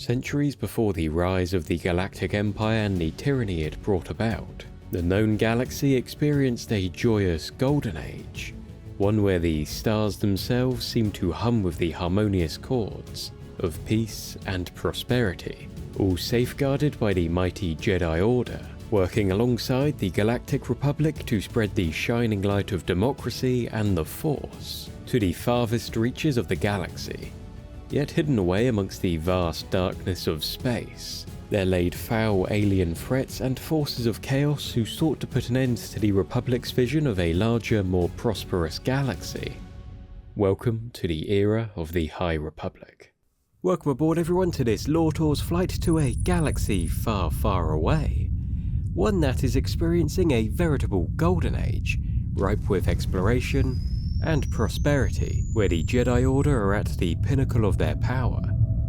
Centuries before the rise of the Galactic Empire and the tyranny it brought about, the known galaxy experienced a joyous golden age, one where the stars themselves seemed to hum with the harmonious chords of peace and prosperity, all safeguarded by the mighty Jedi Order, working alongside the Galactic Republic to spread the shining light of democracy and the Force to the farthest reaches of the galaxy. Yet hidden away amongst the vast darkness of space, there laid foul alien threats and forces of chaos who sought to put an end to the Republic's vision of a larger, more prosperous galaxy. Welcome to the era of the High Republic. Welcome aboard everyone to this Lore Tour's flight to a galaxy far, far away. One that is experiencing a veritable golden age, ripe with exploration and prosperity, where the Jedi Order are at the pinnacle of their power.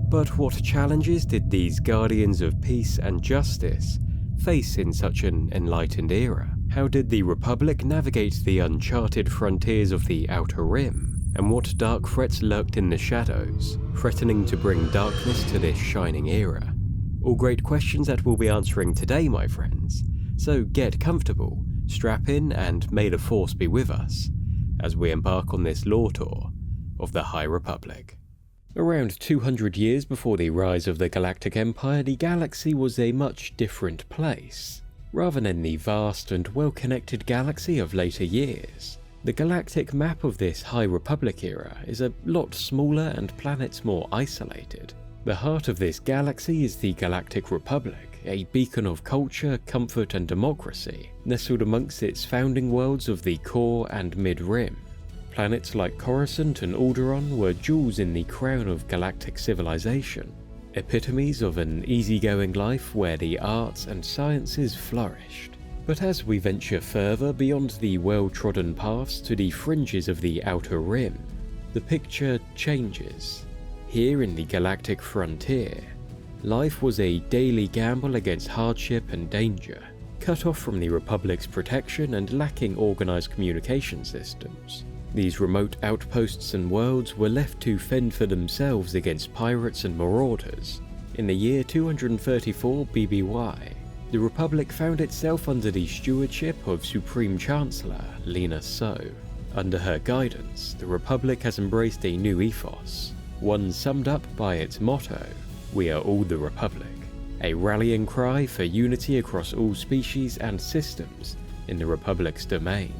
But what challenges did these guardians of peace and justice face in such an enlightened era? How did the Republic navigate the uncharted frontiers of the Outer Rim? And what dark threats lurked in the shadows, threatening to bring darkness to this shining era? All great questions that we'll be answering today, my friends. So get comfortable, strap in, and may the Force be with us as we embark on this lore tour of the High Republic. Around 200 years before the rise of the Galactic Empire, the galaxy was a much different place. Rather than the vast and well-connected galaxy of later years, the galactic map of this High Republic era is a lot smaller and planets more isolated. The heart of this galaxy is the Galactic Republic, a beacon of culture, comfort and democracy, nestled amongst its founding worlds of the core and mid-rim. Planets like Coruscant and Alderaan were jewels in the crown of galactic civilization, epitomes of an easygoing life where the arts and sciences flourished. But as we venture further beyond the well-trodden paths to the fringes of the Outer Rim, the picture changes. Here in the Galactic Frontier, life was a daily gamble against hardship and danger, cut off from the Republic's protection and lacking organized communication systems. These remote outposts and worlds were left to fend for themselves against pirates and marauders. In the year 234 BBY, the Republic found itself under the stewardship of Supreme Chancellor Lina So. Under her guidance, the Republic has embraced a new ethos, one summed up by its motto, "We are all the Republic," a rallying cry for unity across all species and systems in the Republic's domain.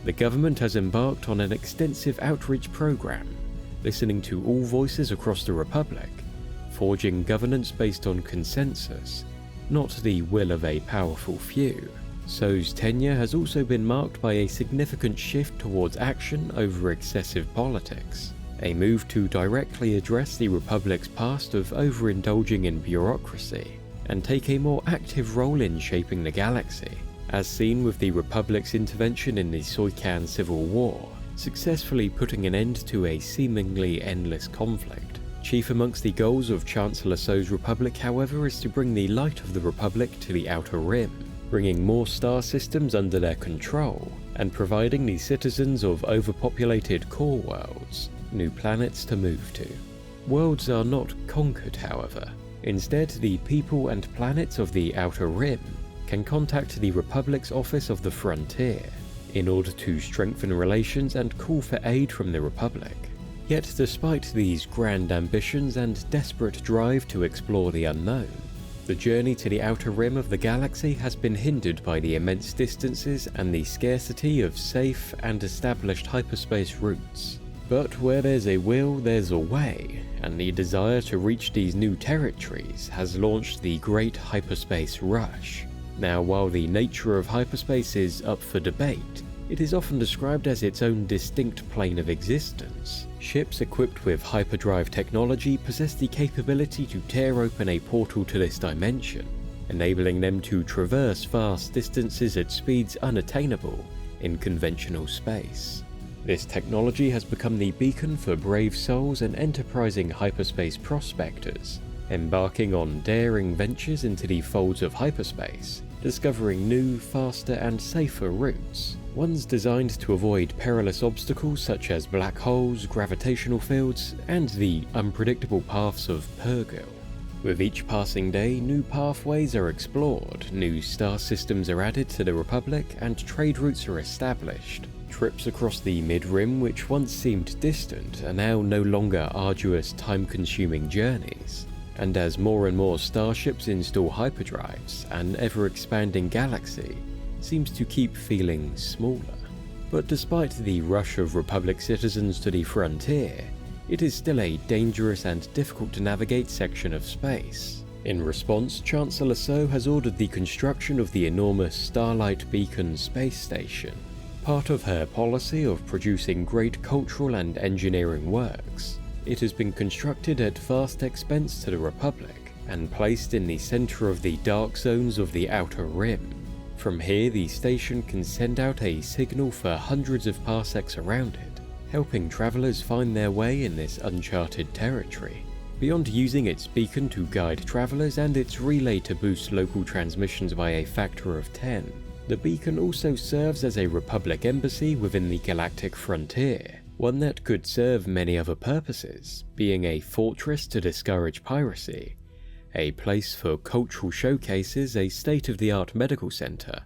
The government has embarked on an extensive outreach program, listening to all voices across the Republic, forging governance based on consensus, not the will of a powerful few. So's tenure has also been marked by a significant shift towards action over excessive politics, a move to directly address the Republic's past of overindulging in bureaucracy and take a more active role in shaping the galaxy, as seen with the Republic's intervention in the Soykan Civil War, successfully putting an end to a seemingly endless conflict. Chief amongst the goals of Chancellor So's Republic, however, is to bring the light of the Republic to the Outer Rim, bringing more star systems under their control, and providing the citizens of overpopulated core worlds new planets to move to. Worlds are not conquered, however. Instead, the people and planets of the Outer Rim can contact the Republic's Office of the Frontier in order to strengthen relations and call for aid from the Republic. Yet despite these grand ambitions and desperate drive to explore the unknown, the journey to the outer rim of the galaxy has been hindered by the immense distances and the scarcity of safe and established hyperspace routes. But where there's a will, there's a way, and the desire to reach these new territories has launched the Great Hyperspace Rush. Now, while the nature of hyperspace is up for debate, it is often described as its own distinct plane of existence. Ships equipped with hyperdrive technology possess the capability to tear open a portal to this dimension, enabling them to traverse vast distances at speeds unattainable in conventional space. This technology has become the beacon for brave souls and enterprising hyperspace prospectors, embarking on daring ventures into the folds of hyperspace, discovering new, faster and safer routes, ones designed to avoid perilous obstacles such as black holes, gravitational fields, and the unpredictable paths of Purgil. With each passing day, new pathways are explored, new star systems are added to the Republic, and trade routes are established. Trips across the Mid-Rim, which once seemed distant, are now no longer arduous, time-consuming journeys. And as more and more starships install hyperdrives, an ever-expanding galaxy seems to keep feeling smaller. But despite the rush of Republic citizens to the frontier, it is still a dangerous and difficult to navigate section of space. In response, Chancellor So has ordered the construction of the enormous Starlight Beacon space station. Part of her policy of producing great cultural and engineering works, it has been constructed at vast expense to the Republic and placed in the center of the dark zones of the Outer Rim. From here, the station can send out a signal for hundreds of parsecs around it, helping travelers find their way in this uncharted territory. Beyond using its beacon to guide travelers and its relay to boost local transmissions by a factor of 10, the beacon also serves as a Republic embassy within the Galactic Frontier, one that could serve many other purposes, being a fortress to discourage piracy, a place for cultural showcases, a state-of-the-art medical center,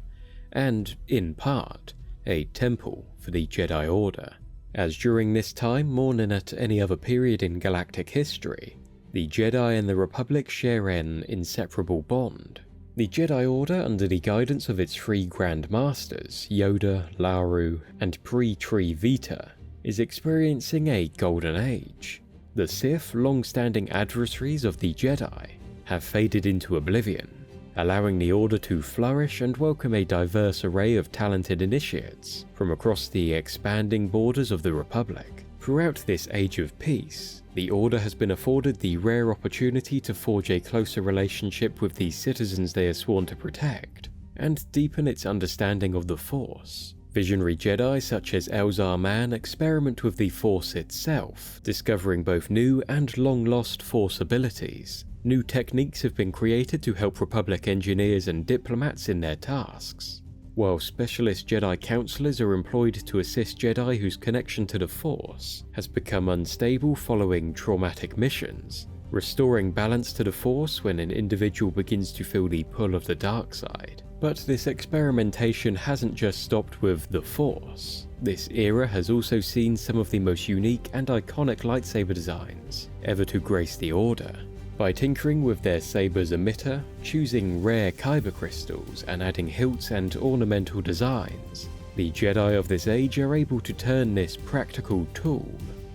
and, in part, a temple for the Jedi Order. As during this time, more than at any other period in galactic history, the Jedi and the Republic share an inseparable bond. The Jedi Order, under the guidance of its three Grand Masters, Yoda, Laru, and Pre-Tree Vita, is experiencing a golden age. The Sith, long-standing adversaries of the Jedi, have faded into oblivion, allowing the Order to flourish and welcome a diverse array of talented initiates from across the expanding borders of the Republic. Throughout this age of peace, the Order has been afforded the rare opportunity to forge a closer relationship with the citizens they are sworn to protect, and deepen its understanding of the Force. Visionary Jedi such as Elzar Mann experiment with the Force itself, discovering both new and long-lost Force abilities. New techniques have been created to help Republic engineers and diplomats in their tasks, while specialist Jedi counselors are employed to assist Jedi whose connection to the Force has become unstable following traumatic missions, restoring balance to the Force when an individual begins to feel the pull of the dark side. But this experimentation hasn't just stopped with the Force. This era has also seen some of the most unique and iconic lightsaber designs ever to grace the Order. By tinkering with their saber's emitter, choosing rare kyber crystals, and adding hilts and ornamental designs, the Jedi of this age are able to turn this practical tool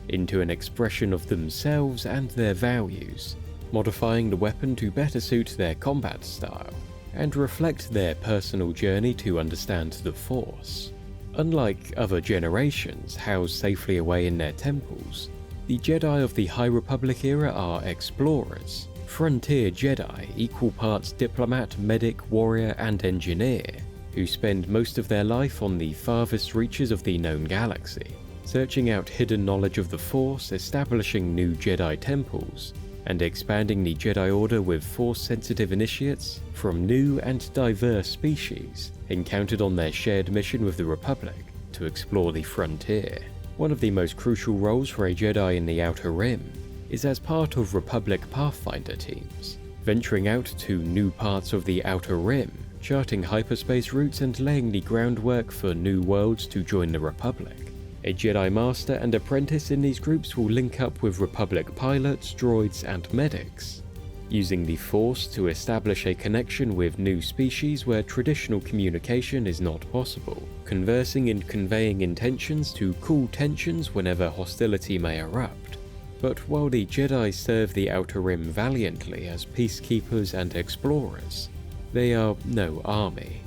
into an expression of themselves and their values, modifying the weapon to better suit their combat style and reflect their personal journey to understand the Force. Unlike other generations housed safely away in their temples, the Jedi of the High Republic era are explorers, frontier Jedi, equal parts diplomat, medic, warrior, and engineer, who spend most of their life on the farthest reaches of the known galaxy, searching out hidden knowledge of the Force, establishing new Jedi temples, and expanding the Jedi Order with Force-sensitive initiates from new and diverse species encountered on their shared mission with the Republic to explore the frontier. One of the most crucial roles for a Jedi in the Outer Rim is as part of Republic Pathfinder teams, venturing out to new parts of the Outer Rim, charting hyperspace routes and laying the groundwork for new worlds to join the Republic. A Jedi Master and Apprentice in these groups will link up with Republic pilots, droids, and medics, using the Force to establish a connection with new species where traditional communication is not possible, conversing and conveying intentions to cool tensions whenever hostility may erupt. But while the Jedi serve the Outer Rim valiantly as peacekeepers and explorers, they are no army,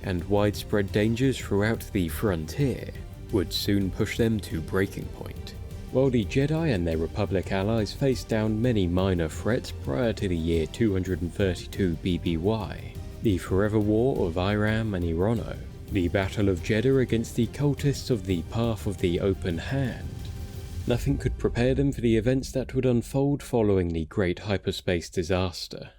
and widespread dangers throughout the frontier would soon push them to breaking point. While the Jedi and their Republic allies faced down many minor threats prior to the year 232 BBY, the Forever War of Iram and Irono, the Battle of Jeddah against the cultists of the Path of the Open Hand, nothing could prepare them for the events that would unfold following the Great Hyperspace disaster.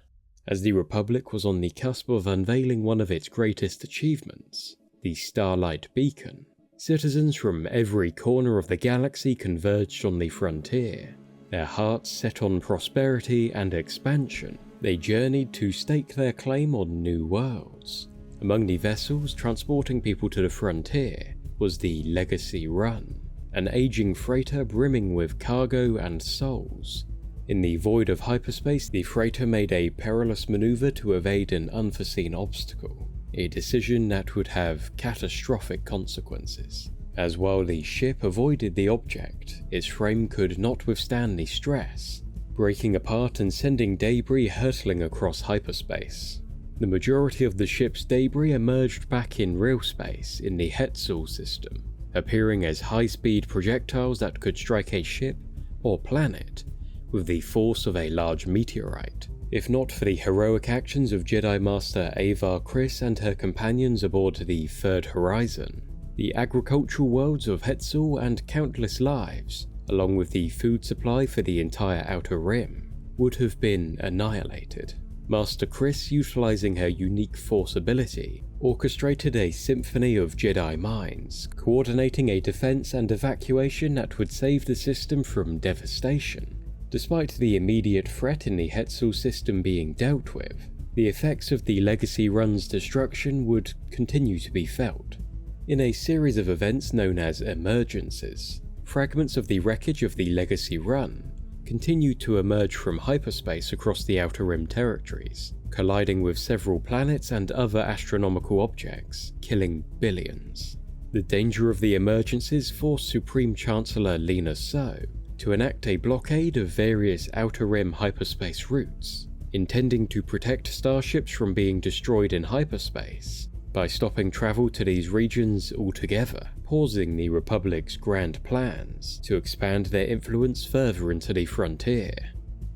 As the Republic was on the cusp of unveiling one of its greatest achievements, the Starlight Beacon, citizens from every corner of the galaxy converged on the frontier, Their hearts set on prosperity and expansion, they journeyed to stake their claim on new worlds. Among the vessels transporting people to the frontier was the Legacy Run, an aging freighter brimming with cargo and souls. In the void of hyperspace, the freighter made a perilous maneuver to evade an unforeseen obstacle, a decision that would have catastrophic consequences, as while the ship avoided the object, its frame could not withstand the stress, breaking apart and sending debris hurtling across hyperspace. The majority of the ship's debris emerged back in real space in the Hetzal system, appearing as high-speed projectiles that could strike a ship or planet with the force of a large meteorite. If not for the heroic actions of Jedi Master Avar Kriss and her companions aboard the Third Horizon, the agricultural worlds of Hetzal and countless lives, along with the food supply for the entire Outer Rim, would have been annihilated. Master Kriss, utilizing her unique Force ability, orchestrated a symphony of Jedi minds, coordinating a defense and evacuation that would save the system from devastation. Despite the immediate threat in the Hetzal system being dealt with, the effects of the Legacy Run's destruction would continue to be felt. In a series of events known as emergencies, fragments of the wreckage of the Legacy Run continued to emerge from hyperspace across the Outer Rim territories, colliding with several planets and other astronomical objects, killing billions. The danger of the emergencies forced Supreme Chancellor Lina So to enact a blockade of various Outer Rim hyperspace routes, intending to protect starships from being destroyed in hyperspace by stopping travel to these regions altogether, pausing the Republic's grand plans to expand their influence further into the frontier.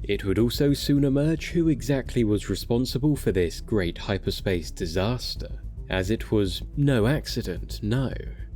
It would also soon emerge who exactly was responsible for this great hyperspace disaster, as it was no accident, no.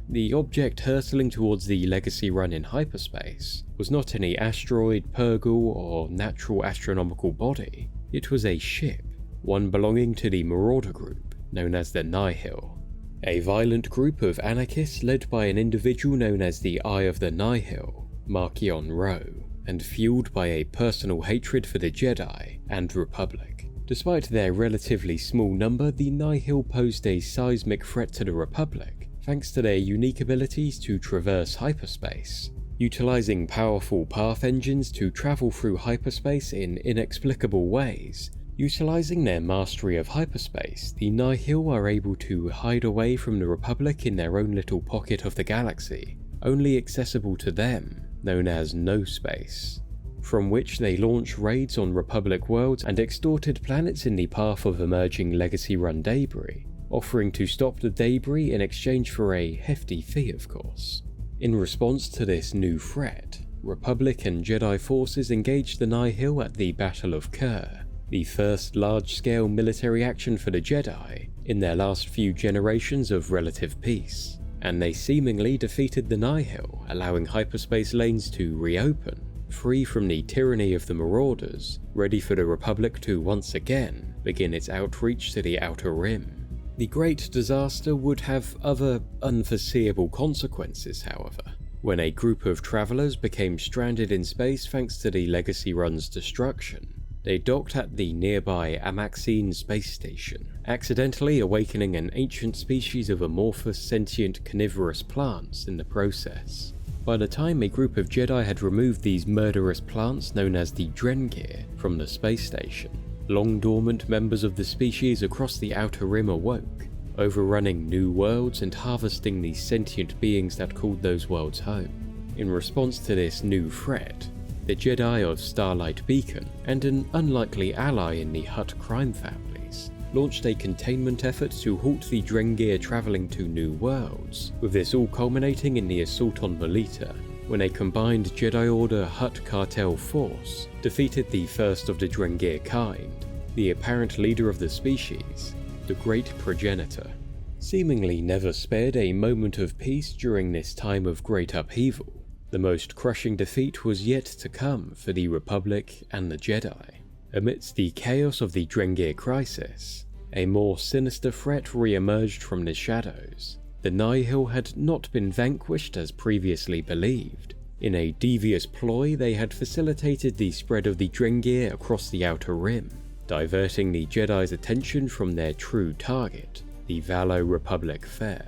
The object hurtling towards the Legacy Run in hyperspace was not any asteroid, purgle, or natural astronomical body. It was a ship, one belonging to the Marauder group, known as the Nihil, a violent group of anarchists led by an individual known as the Eye of the Nihil, Markion Ro, and fueled by a personal hatred for the Jedi and Republic. Despite their relatively small number, the Nihil posed a seismic threat to the Republic, thanks to their unique abilities to traverse hyperspace, utilizing powerful path engines to travel through hyperspace in inexplicable ways. Utilizing their mastery of hyperspace, the Nihil are able to hide away from the Republic in their own little pocket of the galaxy, only accessible to them, known as No Space, from which they launch raids on Republic worlds and extorted planets in the path of emerging Legacy Run debris, offering to stop the debris in exchange for a hefty fee, of course. In response to this new threat, Republic and Jedi forces engaged the Nihil at the Battle of Kerr, the first large-scale military action for the Jedi in their last few generations of relative peace, and they seemingly defeated the Nihil, allowing hyperspace lanes to reopen, free from the tyranny of the Marauders, ready for the Republic to once again begin its outreach to the Outer Rim. The great disaster would have other unforeseeable consequences, however. When a group of travelers became stranded in space thanks to the Legacy Run's destruction, they docked at the nearby Amaxine space station, accidentally awakening an ancient species of amorphous sentient carnivorous plants in the process. By the time a group of Jedi had removed these murderous plants known as the Drengir from the space station, long dormant members of the species across the Outer Rim awoke, overrunning new worlds and harvesting the sentient beings that called those worlds home. In response to this new threat, the Jedi of Starlight Beacon, and an unlikely ally in the Hutt crime families, launched a containment effort to halt the Drengir travelling to new worlds, with this all culminating in the assault on Melita, when a combined Jedi Order Hutt cartel force defeated the first of the Drengir kind, the apparent leader of the species, the Great Progenitor. Seemingly never spared a moment of peace during this time of great upheaval, the most crushing defeat was yet to come for the Republic and the Jedi. Amidst the chaos of the Drengir crisis, a more sinister threat re-emerged from the shadows. The Nihil had not been vanquished as previously believed. In a devious ploy, they had facilitated the spread of the Drengir across the Outer Rim, diverting the Jedi's attention from their true target, the Valo Republic Fair.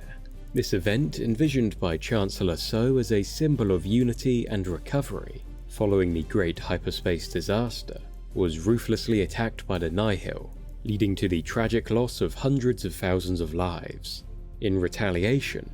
This event, envisioned by Chancellor So as a symbol of unity and recovery following the Great Hyperspace disaster, was ruthlessly attacked by the Nihil, leading to the tragic loss of hundreds of thousands of lives. In retaliation,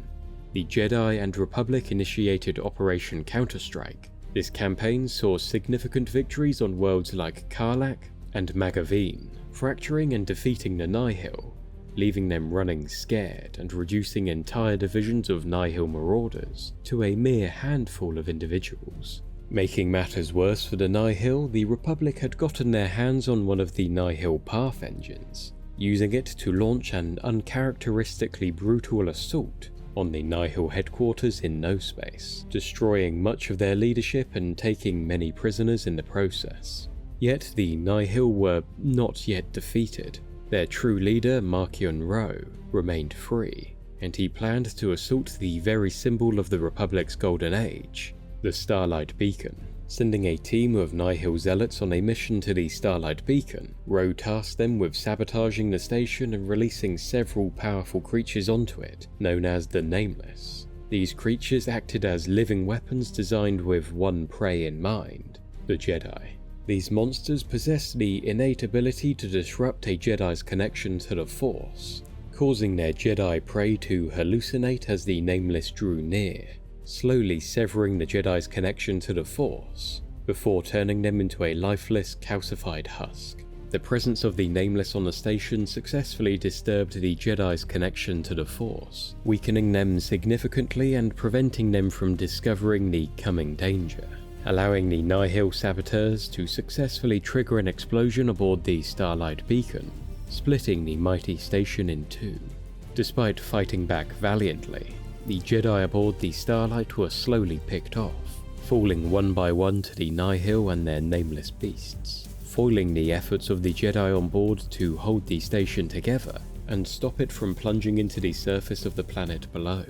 the Jedi and Republic initiated Operation Counterstrike. This campaign saw significant victories on worlds like Karlak and Magaveen, fracturing and defeating the Nihil, leaving them running scared and reducing entire divisions of Nihil marauders to a mere handful of individuals. Making matters worse for the Nihil, the Republic had gotten their hands on one of the Nihil Path engines, using it to launch an uncharacteristically brutal assault on the Nihil headquarters in No Space, destroying much of their leadership and taking many prisoners in the process. Yet the Nihil were not yet defeated. Their true leader, Markion Ro, remained free, and he planned to assault the very symbol of the Republic's golden age, the Starlight Beacon. Sending a team of Nihil zealots on a mission to the Starlight Beacon, Ro tasked them with sabotaging the station and releasing several powerful creatures onto it, known as the Nameless. These creatures acted as living weapons designed with one prey in mind, the Jedi. These monsters possessed the innate ability to disrupt a Jedi's connection to the Force, causing their Jedi prey to hallucinate as the Nameless drew near, slowly severing the Jedi's connection to the Force, before turning them into a lifeless, calcified husk. The presence of the Nameless on the station successfully disturbed the Jedi's connection to the Force, weakening them significantly and preventing them from discovering the coming danger, allowing the Nihil saboteurs to successfully trigger an explosion aboard the Starlight Beacon, splitting the mighty station in two. Despite fighting back valiantly, the Jedi aboard the Starlight were slowly picked off, falling one by one to the Nihil and their nameless beasts, foiling the efforts of the Jedi on board to hold the station together and stop it from plunging into the surface of the planet below.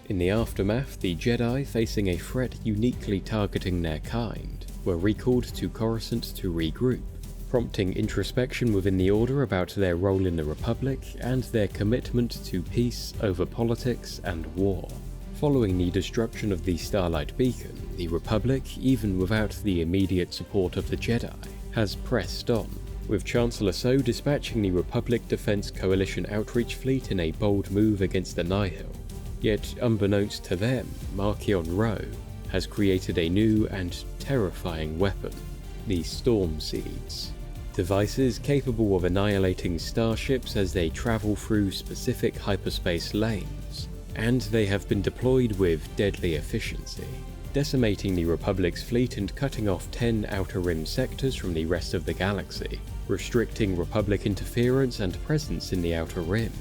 In the aftermath, the Jedi, facing a threat uniquely targeting their kind, were recalled to Coruscant to regroup, prompting introspection within the Order about their role in the Republic and their commitment to peace over politics and war. Following the destruction of the Starlight Beacon, the Republic, even without the immediate support of the Jedi, has pressed on, with Chancellor So dispatching the Republic Defense Coalition outreach fleet in a bold move against the Nihil. Yet, unbeknownst to them, Markion Ro has created a new and terrifying weapon, the Storm Seeds. Devices capable of annihilating starships as they travel through specific hyperspace lanes, and they have been deployed with deadly efficiency, decimating the Republic's fleet and cutting off 10 Outer Rim sectors from the rest of the galaxy, restricting Republic interference and presence in the Outer Rim,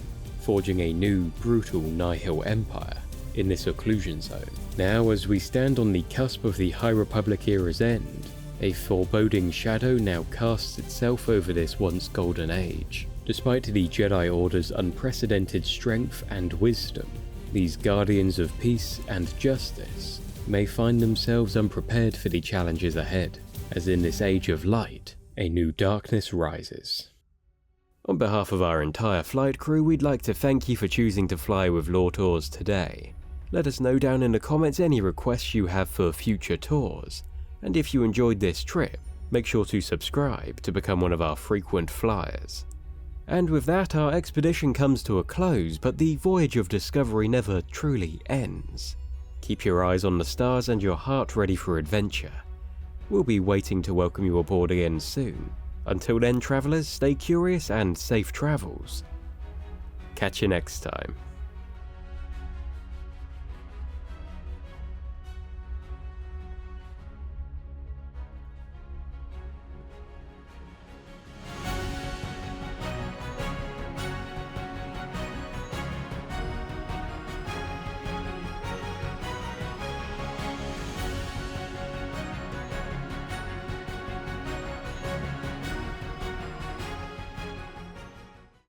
forging a new, brutal Nihil empire in this occlusion zone. Now, as we stand on the cusp of the High Republic era's end, a foreboding shadow now casts itself over this once golden age. Despite the Jedi Order's unprecedented strength and wisdom, these guardians of peace and justice may find themselves unprepared for the challenges ahead, as in this age of light, a new darkness rises. On behalf of our entire flight crew, we'd like to thank you for choosing to fly with Lore Tours today. Let us know down in the comments any requests you have for future tours, and if you enjoyed this trip, make sure to subscribe to become one of our frequent flyers. And with that, our expedition comes to a close, but the voyage of discovery never truly ends. Keep your eyes on the stars and your heart ready for adventure. We'll be waiting to welcome you aboard again soon. Until then, travelers, stay curious and safe travels. Catch you next time.